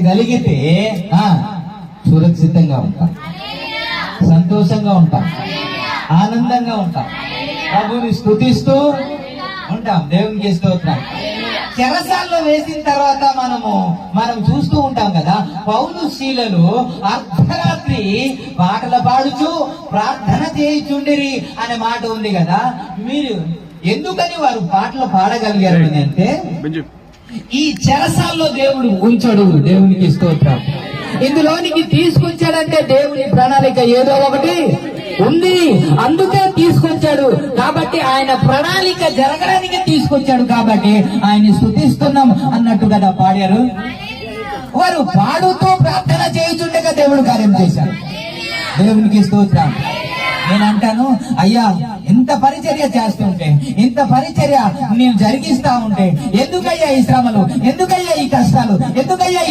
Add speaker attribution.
Speaker 1: గలిగితే సురక్షితంగా ఉంటాం, సంతోషంగా ఉంటాం, ఆనందంగా ఉంటాం, ప్రభుని స్తుతిస్తూ ఉంటాం. దేవునికి స్తోత్రం. చెరసాల్లో వేసిన తర్వాత మనం చూస్తూ ఉంటాం కదా, పౌలు శీలలు అర్ధరాత్రి పాటలు పాడుచు ప్రార్థన చేయుచుండిరి అనే మాట ఉంది కదా. మీరు ఎందుకని వారు పాటలు పాడగలిగారు అంటే, ఈ చెరసాల్లో దేవుడు ఉంచాడు. దేవునికి స్తోత్రం. ఇందులోనికి తీసుకొచ్చాడంటే దేవుని ప్రణాళిక ఏదో ఒకటి ఉంది, అందుకే తీసుకొచ్చాడు. కాబట్టి ఆయన ప్రణాళిక జరగడానికి తీసుకొచ్చాడు, కాబట్టి ఆయన స్తుతిస్తున్నాం అన్నట్టు కదా పాడారు. వారు పాడుతూ ప్రార్థన చేయుచుండగా దేవుడు కార్యం చేశాడు. దేవునికి స్తోత్రం. నేనంటాను, అయ్యా ఇంత పరిచర్య చేస్తుంటే, ఇంత పరిచర్య నేను జరిగిస్తా ఉంటే, ఎందుకయ్యా ఈ శ్రమలు, ఎందుకయ్యా ఈ కష్టాలు, ఎందుకయ్యా ఈ